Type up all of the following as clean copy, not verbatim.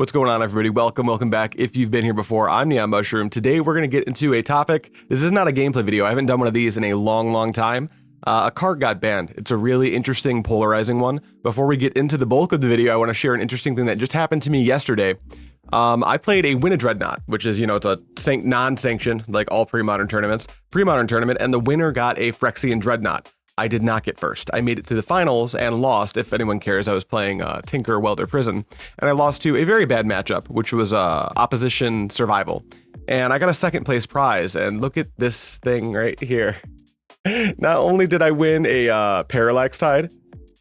What's going on, everybody? Welcome back. If you've been here before, I'm Neon Mushroom. Today, we're going to get into a topic. This is not a gameplay video. I haven't done one of these in a long time. A card got banned. It's a really interesting, polarizing one. Before we get into the bulk of the video, I want to share an interesting thing that just happened to me yesterday. I played a Win a Dreadnought, which is, it's a non-sanctioned, like all Premodern tournaments, Premodern tournament, and the winner got a Phyrexian Dreadnought. I did not get first. I made it to the finals and lost. If anyone cares, I was playing Tinker, Welder, Prison, and I lost to a very bad matchup, which was Opposition Survival. And I got a second place prize, and look at this thing right here. Not only did I win a Parallax Tide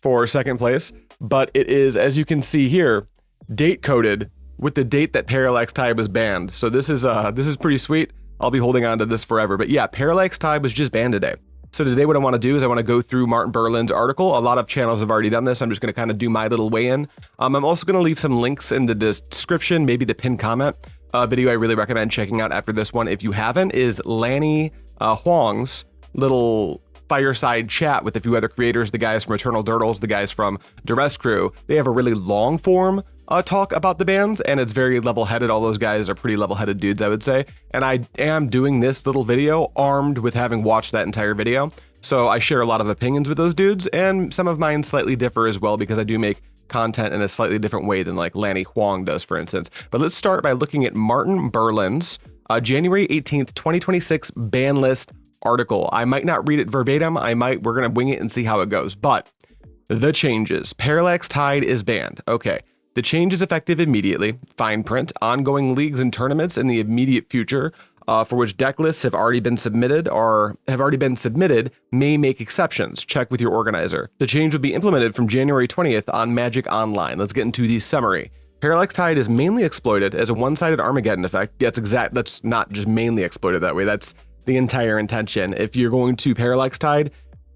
for second place, but it is, as you can see here, date coded with the date that Parallax Tide was banned. So this is pretty sweet. I'll be holding on to this forever. But yeah, Parallax Tide was just banned today. So today what I want to do is I want to go through Martin Berlin's article. A lot of channels have already done this. I'm just going to kind of do my little weigh-in. I'm also going to leave some links in the description, maybe the pinned comment. Video I really recommend checking out after this one, if you haven't, is Lanny Huang's little fireside chat with a few other creators, the guys from Eternal Durdles, the guys from Duress Crew. They have a really long form talk about the bans, and it's very level-headed. All those guys are pretty level-headed dudes, I would say. And I am doing this little video armed with having watched that entire video. So I share a lot of opinions with those dudes, and some of mine slightly differ as well, because I do make content in a slightly different way than like Lanny Huang does, for instance. But let's start by looking at Martin Berlin's January 18th, 2026 ban list article. I might not read it verbatim. We're going to wing it and see how it goes. But the changes. Parallax Tide is banned. Okay. The change is effective immediately. Fine print. Ongoing leagues and tournaments in the immediate future for which deck lists have already been submitted may make exceptions. Check with your organizer. The change will be implemented from January 20th on Magic Online. Let's get into the summary. Parallax Tide is mainly exploited as a one-sided Armageddon effect. That's not just mainly exploited that way. That's the entire intention. If you're going to Parallax Tide,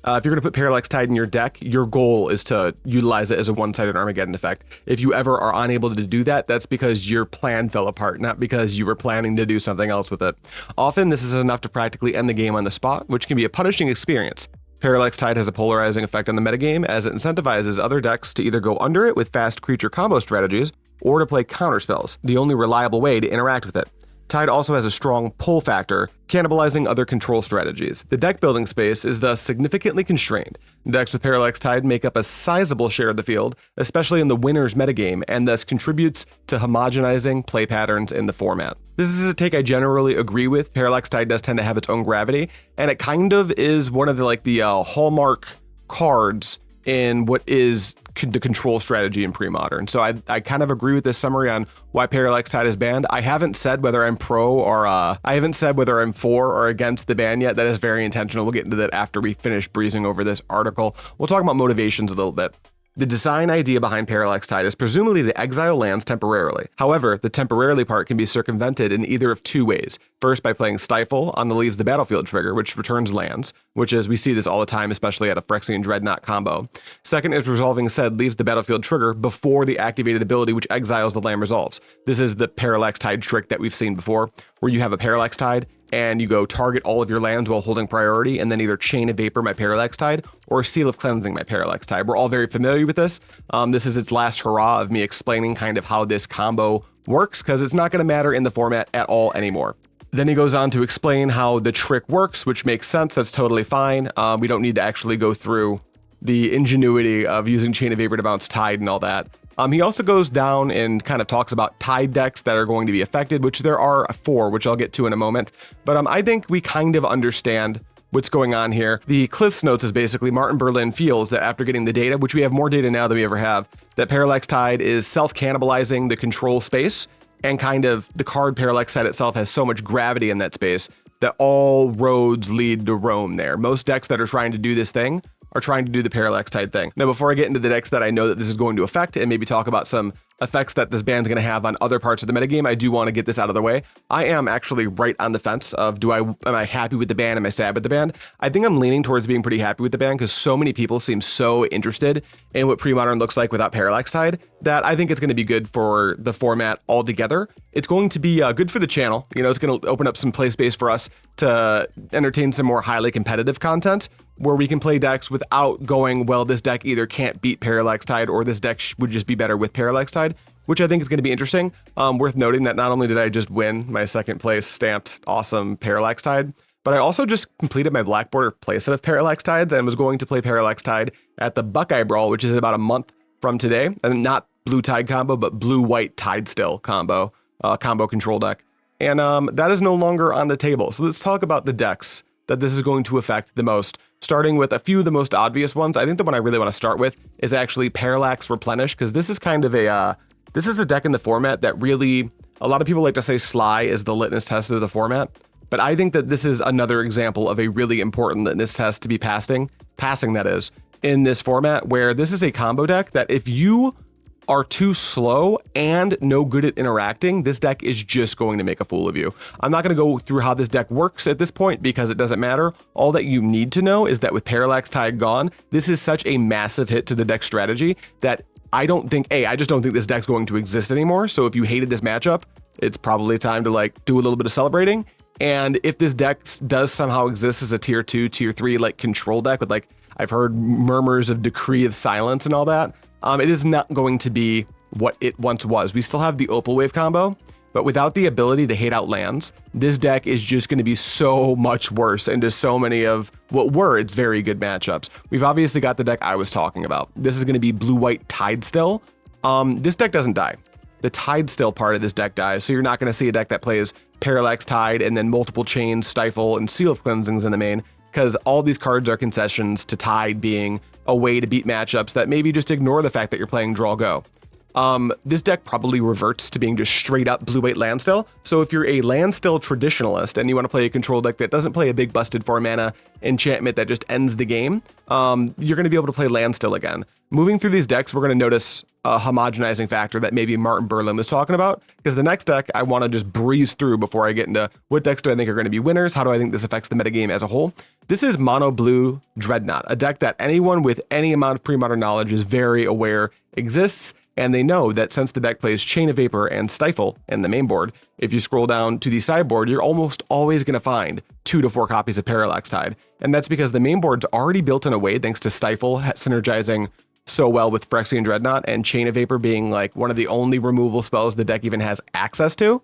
if you're going to put Parallax Tide in your deck, your goal is to utilize it as a one-sided Armageddon effect. If you ever are unable to do that, that's because your plan fell apart, not because you were planning to do something else with it. Often, this is enough to practically end the game on the spot, which can be a punishing experience. Parallax Tide has a polarizing effect on the metagame, as it incentivizes other decks to either go under it with fast creature combo strategies or to play counterspells, the only reliable way to interact with it. Tide also has a strong pull factor, cannibalizing other control strategies. The deck building space is thus significantly constrained. Decks with Parallax Tide make up a sizable share of the field, especially in the winner's metagame, and thus contributes to homogenizing play patterns in the format. This is a take I generally agree with. Parallax Tide does tend to have its own gravity, and it kind of is one of the hallmark cards in what is the control strategy in Premodern. So I kind of agree with this summary on why Parallax Tide is banned. I haven't said whether I'm pro or I haven't said whether I'm for or against the ban yet. That is very intentional. We'll get into that after we finish breezing over this article. We'll talk about motivations a little bit. The design idea behind Parallax Tide is presumably to exile lands temporarily. However, the temporarily part can be circumvented in either of two ways. First, by playing Stifle on the Leaves the Battlefield trigger, which returns lands, which is, we see this all the time, especially at a Phyrexian Dreadnought combo. Second is resolving said Leaves the Battlefield trigger before the activated ability which exiles the land resolves. This is the Parallax Tide trick that we've seen before, where you have a Parallax Tide, and you go target all of your lands while holding priority, and then either Chain of Vapor my Parallax Tide or Seal of Cleansing my Parallax Tide. We're all very familiar with this. This is its last hurrah of me explaining kind of how this combo works, because it's not going to matter in the format at all anymore. Then he goes on to explain how the trick works, which makes sense. That's totally fine. We don't need to actually go through the ingenuity of using Chain of Vapor to bounce Tide and all that. He also goes down and kind of talks about Tide decks that are going to be affected, which there are 4, which I'll get to in a moment. But I think we kind of understand what's going on here. The Cliffs Notes is basically Martin Berlin feels that after getting the data, which we have more data now than we ever have, that Parallax Tide is self-cannibalizing the control space, and kind of the card Parallax Tide itself has so much gravity in that space that all roads lead to Rome there. Most decks that are trying to do this thing are trying to do the Parallax Tide thing. Now, before I get into the decks that I know that this is going to affect and maybe talk about some effects that this ban's going to have on other parts of the metagame, I do want to get this out of the way. I am actually right on the fence of am I happy with the ban? Am I sad with the ban? I think I'm leaning towards being pretty happy with the ban because so many people seem so interested in what Premodern looks like without Parallax Tide that I think it's going to be good for the format altogether. It's going to be good for the channel. It's going to open up some play space for us to entertain some more highly competitive content where we can play decks without going, well, this deck either can't beat Parallax Tide or this deck would just be better with Parallax Tide. which I think is going to be interesting. Worth noting that not only did I just win my second place stamped awesome Parallax Tide, but I also just completed my Black Border playset of Parallax Tides and was going to play Parallax Tide at the Buckeye Brawl, which is in about a month from today. And not Blue Tide combo, but Blue-White Tide Still combo control deck. And that is no longer on the table. So let's talk about the decks that this is going to affect the most, starting with a few of the most obvious ones. I think the one I really want to start with is actually Parallax Replenish, because this is kind of a this is a deck in the format that really, a lot of people like to say Sly is the litmus test of the format, but I think that this is another example of a really important litmus test to be passing that is, in this format, where this is a combo deck that if you are too slow and no good at interacting, this deck is just going to make a fool of you. I'm not going to go through how this deck works at this point because it doesn't matter. All that you need to know is that with Parallax Tide gone, this is such a massive hit to the deck strategy that I just don't think this deck's going to exist anymore. So if you hated this matchup, it's probably time to like do a little bit of celebrating. And if this deck does somehow exist as a tier 2, tier 3 like control deck with like, I've heard murmurs of Decree of Silence and all that, it is not going to be what it once was. We still have the Opal Wave combo, but without the ability to hate out lands, this deck is just going to be so much worse into so many of what were its very good matchups. We've obviously got the deck I was talking about. This is going to be Blue-White Tide Still. This deck doesn't die. The Tide Still part of this deck dies, so you're not going to see a deck that plays Parallax Tide and then multiple Chains, Stifle, and Seal of Cleansings in the main, because all these cards are concessions to Tide being a way to beat matchups that maybe just ignore the fact that you're playing Draw Go. This deck probably reverts to being just straight up Blue-White Landstill. So if you're a Landstill traditionalist and you want to play a control deck that doesn't play a big busted 4-mana enchantment that just ends the game, you're going to be able to play Landstill again. Moving through these decks, we're going to notice a homogenizing factor that maybe Martin Berlin was talking about, because the next deck I want to just breeze through before I get into what decks do I think are going to be winners, how do I think this affects the metagame as a whole. This is Mono Blue Dreadnought, a deck that anyone with any amount of pre-modern knowledge is very aware exists, and they know that since the deck plays Chain of Vapor and Stifle in the main board, if you scroll down to the sideboard, you're almost always going to find 2 to 4 copies of Parallax Tide, and that's because the main board's already built in a way thanks to Stifle synergizing so well with Phyrexian Dreadnought and Chain of Vapor being like one of the only removal spells the deck even has access to.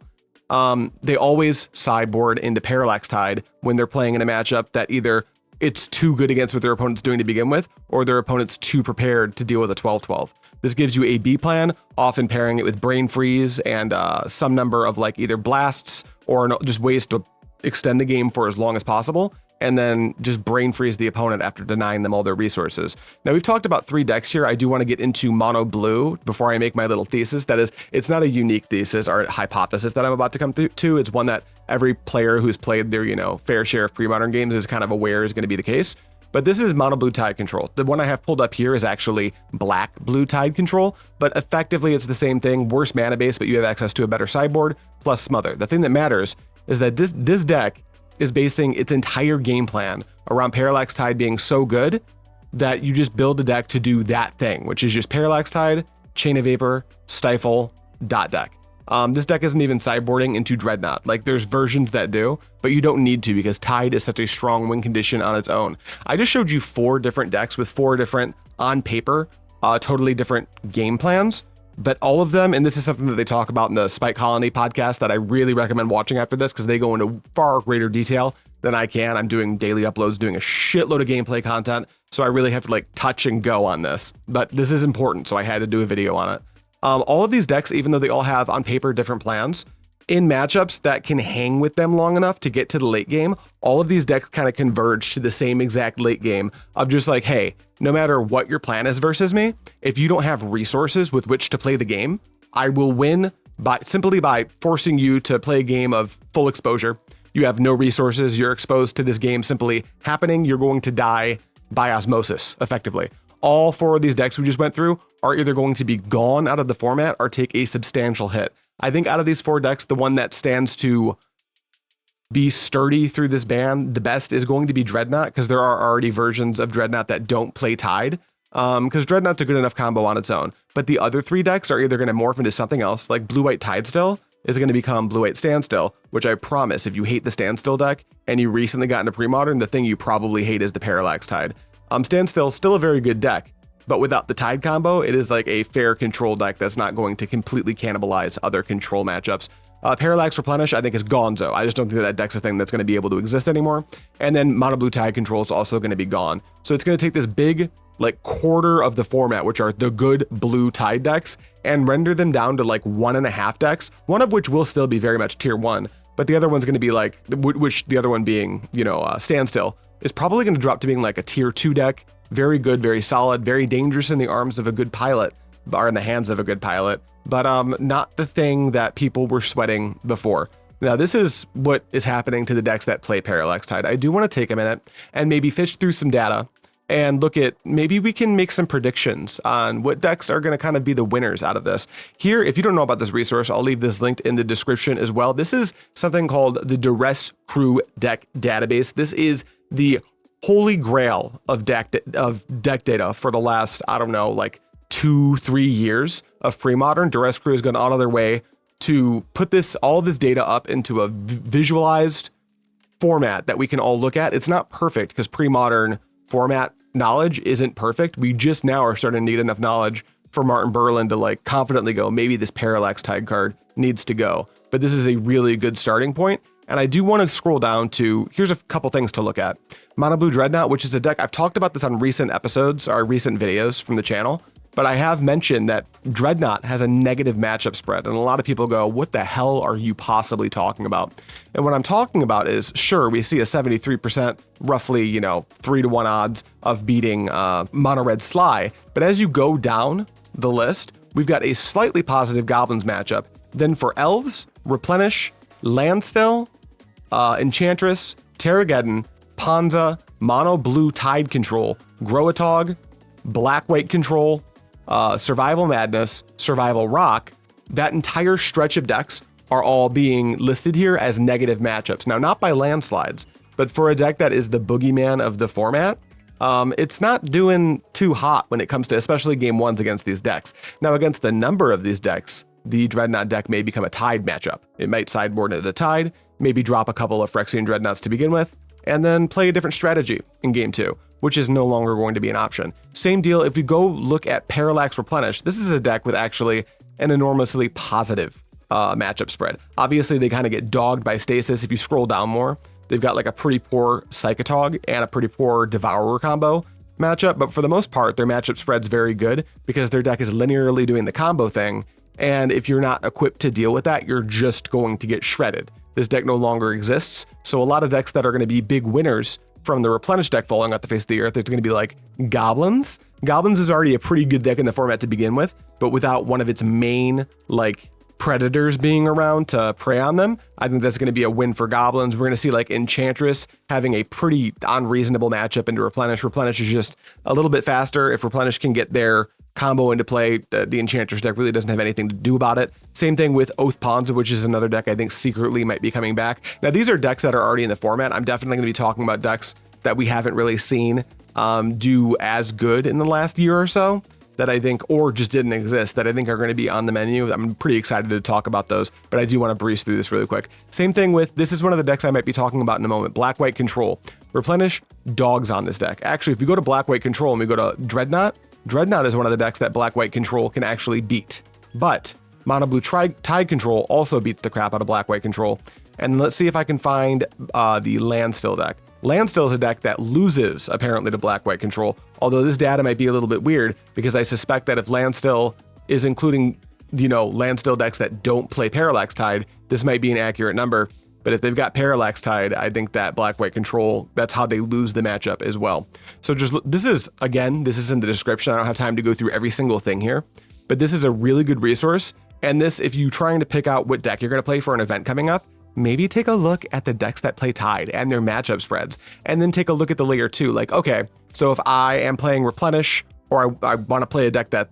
They always sideboard into Parallax Tide when they're playing in a matchup that either it's too good against what their opponent's doing to begin with, or their opponent's too prepared to deal with a 12-12. This gives you a B plan, often pairing it with Brain Freeze and some number of like either blasts or just ways to extend the game for as long as possible, and then just Brain Freeze the opponent after denying them all their resources. Now, we've talked about 3 decks here. I do want to get into Mono Blue before I make my little thesis. That is, it's not a unique thesis or hypothesis that I'm about to come to. It's one that every player who's played their, fair share of pre-modern games is kind of aware is going to be the case. But this is Mono Blue Tide Control. The one I have pulled up here is actually Black Blue Tide Control, but effectively it's the same thing, worse mana base, but you have access to a better sideboard, plus Smother. The thing that matters is that this deck is basing its entire game plan around Parallax Tide being so good that you just build a deck to do that thing, which is just Parallax Tide, Chain of Vapor, Stifle, dot deck. This deck isn't even sideboarding into Dreadnought. Like, there's versions that do, but you don't need to because Tide is such a strong win condition on its own. I just showed you 4 different decks with 4 different, on paper, totally different game plans, but all of them, and this is something that they talk about in the Spike Colony podcast that I really recommend watching after this because they go into far greater detail than I can. I'm doing daily uploads, doing a shitload of gameplay content, so I really have to like touch and go on this, but this is important, so I had to do a video on it. All of these decks, even though they all have on paper different plans, in matchups that can hang with them long enough to get to the late game, all of these decks kind of converge to the same exact late game of just like, hey, no matter what your plan is versus me, if you don't have resources with which to play the game, I will win simply by forcing you to play a game of full exposure. You have no resources, you're exposed to this game simply happening, you're going to die by osmosis, effectively. All 4 of these decks we just went through are either going to be gone out of the format or take a substantial hit. I think out of these 4 decks, the one that stands to be sturdy through this ban the best is going to be Dreadnought, because there are already versions of Dreadnought that don't play Tide, because Dreadnought's a good enough combo on its own. But the other 3 decks are either going to morph into something else, like Blue-White Tide Still is going to become Blue-White Standstill, which I promise if you hate the Standstill deck and you recently got into Premodern, the thing you probably hate is the Parallax Tide. Standstill, still a very good deck, but without the Tide combo, it is like a fair control deck that's not going to completely cannibalize other control matchups. Parallax Replenish, I think, is gonzo. I just don't think that deck's a thing that's going to be able to exist anymore. And then Mono Blue Tide Control is also going to be gone. So it's going to take this big, like, quarter of the format, which are the good blue Tide decks, and render them down to like 1.5 decks, one of which will still be very much tier 1, but the other one's going to be like, which the other one being, Standstill, is probably going to drop to being like a tier 2 deck. Very good, very solid, very dangerous in the arms of a good pilot, or in the hands of a good pilot, but not the thing that people were sweating before. Now, this is what is happening to the decks that play Parallax Tide. I do want to take a minute and maybe fish through some data and look at, maybe we can make some predictions on what decks are going to kind of be the winners out of this. Here, if you don't know about this resource, I'll leave this linked in the description as well. This is something called the Duress Crew Deck Database. This is the holy grail of deck data for the last, I don't know, like 2-3 years of Premodern. Duress Crew has gone out of their way to put all this data up into a visualized format that we can all look at. It's not perfect because Premodern format knowledge isn't perfect. We just now are starting to need enough knowledge for Martin Berlin to like confidently go, maybe this Parallax Tide card needs to go. But this is a really good starting point. And I do want to scroll down to, here's a couple things to look at. Mono Blue Dreadnought, which is a deck, I've talked about this on recent episodes or recent videos from the channel, but I have mentioned that Dreadnought has a negative matchup spread. And a lot of people go, what the hell are you possibly talking about? And what I'm talking about is, sure, we see a 73%, roughly, 3-to-1 odds of beating Mono Red Sly. But as you go down the list, we've got a slightly positive Goblins matchup. Then for Elves, Replenish, Landstill, Enchantress, Terrageddon, Ponza, Mono Blue Tide Control, Growatog, Black-White Control, Survival Madness, Survival Rock, that entire stretch of decks are all being listed here as negative matchups. Now, not by landslides, but for a deck that is the boogeyman of the format, it's not doing too hot when it comes to especially game ones against these decks. Now, against a number of these decks, the Dreadnought deck may become a Tide matchup. It might sideboard into the Tide, maybe drop a couple of Phyrexian Dreadnoughts to begin with, and then play a different strategy in game 2, which is no longer going to be an option. Same deal if we go look at Parallax Replenish. This is a deck with actually an enormously positive matchup spread. Obviously, they kind of get dogged by Stasis. If you scroll down more, they've got like a pretty poor Psychotog and a pretty poor Devourer combo matchup, but for the most part, their matchup spread's very good because their deck is linearly doing the combo thing, and if you're not equipped to deal with that, you're just going to get shredded. This deck no longer exists, so a lot of decks that are going to be big winners from the Replenish deck falling off the face of the earth, it's going to be like Goblins. Goblins is already a pretty good deck in the format to begin with, but without one of its main, like, predators being around to prey on them, I think that's going to be a win for Goblins. We're going to see like Enchantress having a pretty unreasonable matchup into Replenish. Replenish is just a little bit faster. If Replenish can get their combo into play, the Enchantress deck really doesn't have anything to do about it. Same thing with Oath Ponza, which is another deck I think secretly might be coming back. Now, these are decks that are already in the format. I'm definitely going to be talking about decks that we haven't really seen do as good in the last year or so, that I think, or just didn't exist, that I think are going to be on the menu. I'm pretty excited to talk about those, but I do want to breeze through this really quick. Same thing with, this is one of the decks I might be talking about in a moment, Black-White Control. Replenish, dogs on this deck. Actually, if we go to Black-White Control and we go to Dreadnought, Dreadnought is one of the decks that Black-White Control can actually beat. But Mono Blue Tide Control also beats the crap out of Black-White Control. And let's see if I can find the Landstill deck. Landstill is a deck that loses, apparently, to Black-White Control, although this data might be a little bit weird, because I suspect that if Landstill is including, Landstill decks that don't play Parallax Tide, this might be an accurate number. But if they've got Parallax Tide, I think that Black-White Control, that's how they lose the matchup as well. So this is in the description. I don't have time to go through every single thing here, but this is a really good resource. And this, if you're trying to pick out what deck you're going to play for an event coming up, maybe take a look at the decks that play Tide and their matchup spreads, and then take a look at the layer 2. Like, okay, so if I am playing Replenish, or I want to play a deck that,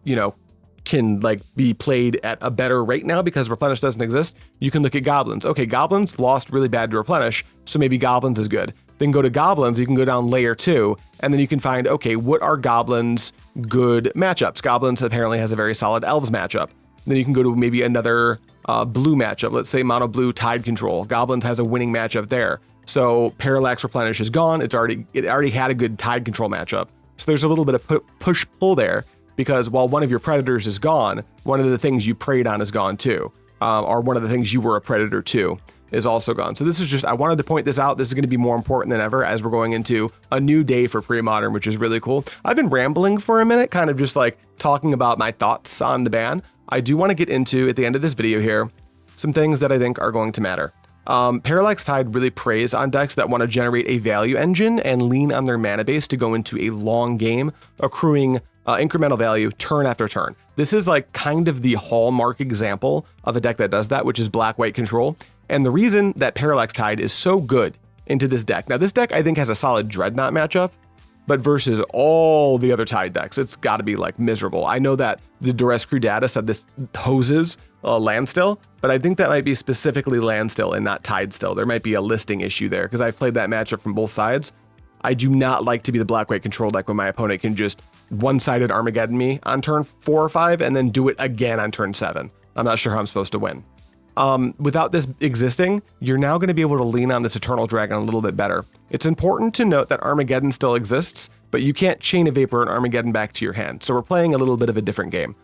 can like be played at a better rate now because Replenish doesn't exist, you can look at Goblins. Okay, Goblins lost really bad to Replenish, so maybe Goblins is good. Then go to Goblins, you can go down layer 2, and then you can find, okay, what are Goblins' good matchups? Goblins apparently has a very solid Elves matchup. Then you can go to maybe another blue matchup. Let's say Mono Blue Tide Control. Goblins has a winning matchup there. So Parallax Replenish is gone. It already had a good Tide Control matchup. So there's a little bit of push-pull there, because while one of your predators is gone, one of the things you preyed on is gone too. Or one of the things you were a predator to is also gone. So this is just, I wanted to point this out. This is going to be more important than ever as we're going into a new day for Premodern, which is really cool. I've been rambling for a minute, kind of just like talking about my thoughts on the ban. I do want to get into, at the end of this video here, some things that I think are going to matter. Parallax Tide really preys on decks that want to generate a value engine and lean on their mana base to go into a long game, accruing incremental value turn after turn. This is like kind of the hallmark example of a deck that does that, which is black-white control. And the reason that Parallax Tide is so good into this deck. Now, this deck I think has a solid Dreadnought matchup, but versus all the other Tide decks, it's got to be like miserable. I know that the Duress Crew data said this hoses land still, but I think that might be specifically land still and not Tide still. There might be a listing issue there because I've played that matchup from both sides. I do not like to be the black-white control deck when my opponent can just one-sided Armageddon me on turn 4 or 5 and then do it again on turn 7. I'm not sure how I'm supposed to win. Without this existing, you're now going to be able to lean on this Eternal Dragon a little bit better. It's important to note that Armageddon still exists, but you can't chain a Vapor and Armageddon back to your hand. So we're playing a little bit of a different game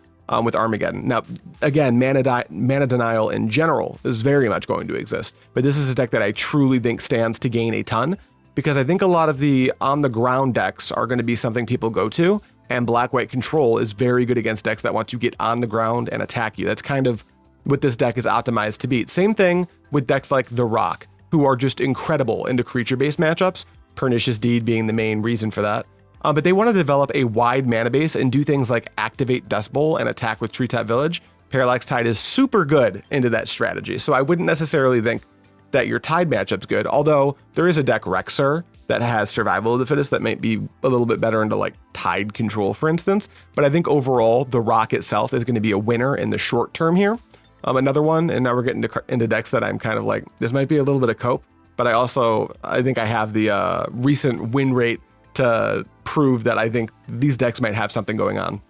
with Armageddon. Now, again, mana denial in general is very much going to exist, but this is a deck that I truly think stands to gain a ton, because I think a lot of the on-the-ground decks are going to be something people go to, and black-white control is very good against decks that want to get on the ground and attack you. That's kind of what this deck is optimized to beat. Same thing with decks like The Rock, who are just incredible into creature-based matchups, Pernicious Deed being the main reason for that. But they want to develop a wide mana base and do things like activate Dust Bowl and attack with Treetop Village. Parallax Tide is super good into that strategy, so I wouldn't necessarily think that your Tide matchup's good, although there is a deck, Rexer, that has Survival of the Fittest that might be a little bit better into like Tide control, for instance. But I think overall, The Rock itself is going to be a winner in the short term here. Another one, and now we're getting into decks that I'm kind of like, this might be a little bit of cope, but I think I have the recent win rate to prove that I think these decks might have something going on.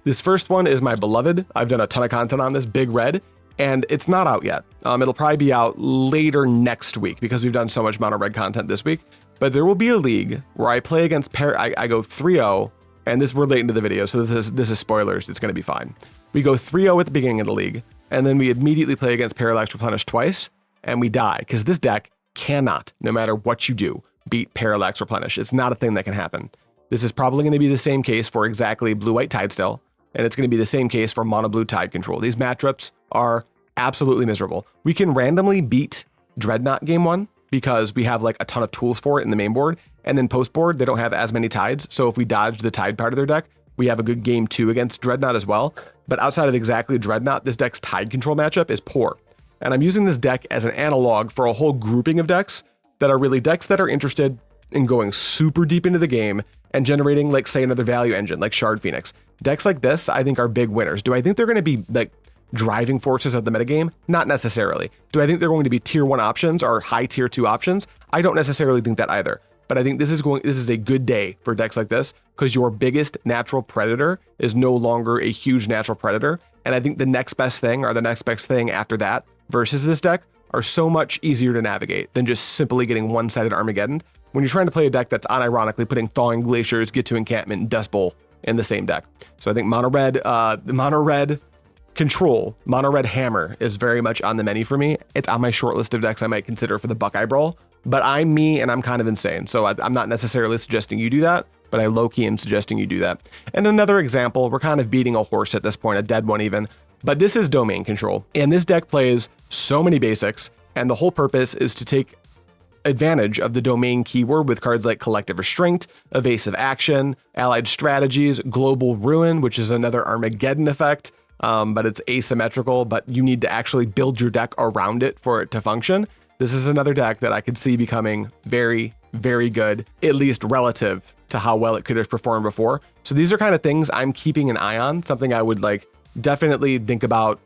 This first one is my beloved. I've done a ton of content on this, Big Red, and it's not out yet. It'll probably be out later next week because we've done so much Mono Red content this week, but there will be a league where I play against I go 3-0, and we're late into the video, so this is spoilers, it's gonna be fine. We go 3-0 at the beginning of the league, and then we immediately play against Parallax Replenish twice, and we die, because this deck cannot, no matter what you do, beat Parallax Replenish. It's not a thing that can happen. This is probably going to be the same case for exactly Blue-White Tide still, and it's going to be the same case for Mono-Blue Tide control. These matchups are absolutely miserable. We can randomly beat Dreadnought game 1, because we have like a ton of tools for it in the main board, and then post board, they don't have as many Tides, so if we dodge the Tide part of their deck, we have a good game 2 against Dreadnought as well. But outside of exactly Dreadnought, this deck's Tide control matchup is poor. And I'm using this deck as an analog for a whole grouping of decks that are really decks that are interested in going super deep into the game and generating, like, say, another value engine like Shard Phoenix. Decks like this, I think, are big winners. Do I think they're going to be like driving forces of the metagame? Not necessarily. Do I think they're going to be tier 1 options or high tier 2 options? I don't necessarily think that either. But I think this is a good day for decks like this, because your biggest natural predator is no longer a huge natural predator. And I think the next best thing or the next best thing after that versus this deck are so much easier to navigate than just simply getting one-sided Armageddon when you're trying to play a deck that's unironically putting Thawing Glaciers, Get to Encampment, and Dust Bowl in the same deck. So I think the Mono Red control, Mono Red Hammer is very much on the menu for me. It's on my short list of decks I might consider for the Buckeye Brawl. But I'm me and I'm kind of insane. So I'm not necessarily suggesting you do that, but I low-key am suggesting you do that. And another example, we're kind of beating a horse at this point, a dead one even, but this is Domain Control. And this deck plays so many basics, and the whole purpose is to take advantage of the domain keyword with cards like Collective Restraint, Evasive Action, Allied Strategies, Global Ruin, which is another Armageddon effect, but it's asymmetrical, but you need to actually build your deck around it for it to function. This is another deck that I could see becoming very, very good, at least relative to how well it could have performed before. So these are kind of things I'm keeping an eye on, something I would like definitely think about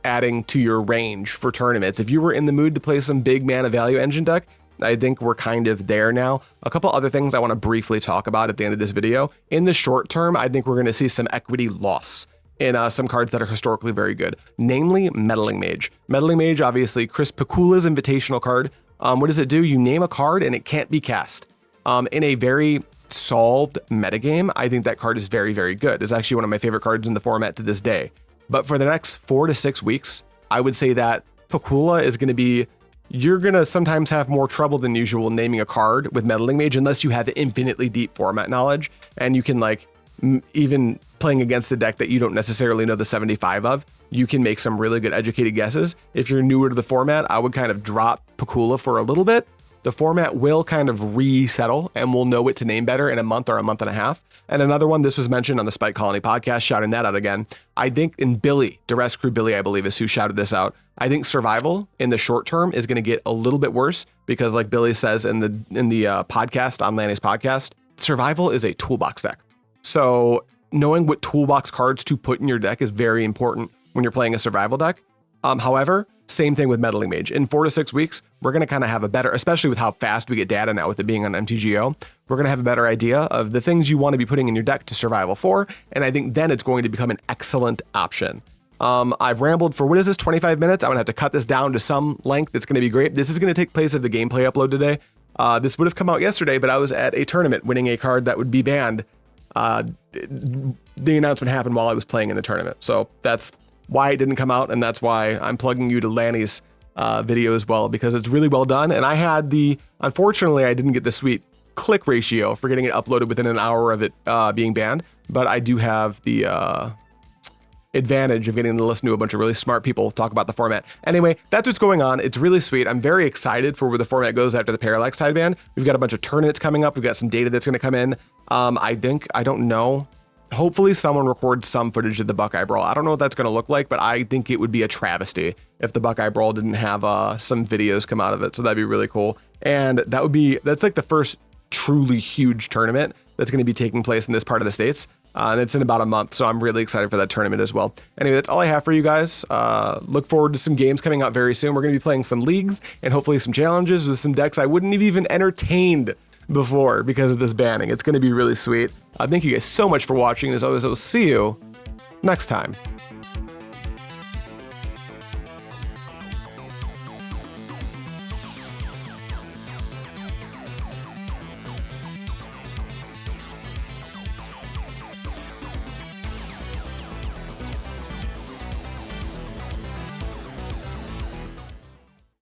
adding to your range for tournaments. If you were in the mood to play some big mana value engine deck, I think we're kind of there now. A couple other things I want to briefly talk about at the end of this video. In the short term, I think we're going to see some equity loss in some cards that are historically very good, namely Meddling Mage. Meddling Mage, obviously, Chris Pakula's invitational card. What does it do? You name a card and it can't be cast. In a very solved metagame, I think that card is very, very good. It's actually one of my favorite cards in the format to this day. But for the next 4 to 6 weeks, I would say that Pakula is going to be, you're going to sometimes have more trouble than usual naming a card with Meddling Mage unless you have infinitely deep format knowledge and you can like, even playing against a deck that you don't necessarily know the 75 of, you can make some really good educated guesses. If you're newer to the format, I would kind of drop Pakula for a little bit. The format will kind of resettle and we'll know what to name better in a month or a month and a half. And another one, this was mentioned on the Spike Colony podcast, shouting that out again. I think in Billy, Duress Crew Billy, I believe is who shouted this out. I think survival in the short term is going to get a little bit worse because like Billy says in the podcast on Lanny's podcast, survival is a toolbox deck. So knowing what toolbox cards to put in your deck is very important when you're playing a survival deck. However, same thing with Meddling Mage. In 4 to 6 weeks, we're going to kind of have a better, especially with how fast we get data now with it being on MTGO, we're going to have a better idea of the things you want to be putting in your deck to survival for. And I think then it's going to become an excellent option. I've rambled for, what is this, 25 minutes? I'm going to have to cut this down to some length. It's going to be great. This is going to take place of the gameplay upload today. This would have come out yesterday, but I was at a tournament winning a card that would be banned. The announcement happened while I was playing in the tournament. So that's why it didn't come out, and that's why I'm plugging you to Lanny's video as well, because it's really well done. And I had unfortunately, I didn't get the sweet click ratio for getting it uploaded within an hour of it being banned, but I do have the advantage of getting to listen to a bunch of really smart people talk about the format. Anyway, that's what's going on. It's really sweet. I'm very excited for where the format goes after the Parallax Tide ban. We've got a bunch of tournaments coming up. We've got some data that's going to come in. I don't know. Hopefully someone records some footage of the Buckeye Brawl. I don't know what that's going to look like, but I think it would be a travesty if the Buckeye Brawl didn't have some videos come out of it. So that'd be really cool. And that's like the first truly huge tournament that's going to be taking place in this part of the States. And it's in about a month. So I'm really excited for that tournament as well. Anyway, that's all I have for you guys. Look forward to some games coming out very soon. We're going to be playing some leagues and hopefully some challenges with some decks I wouldn't have even entertained before because of this banning. It's going to be really sweet. Thank you guys so much for watching. As always, I will see you next time.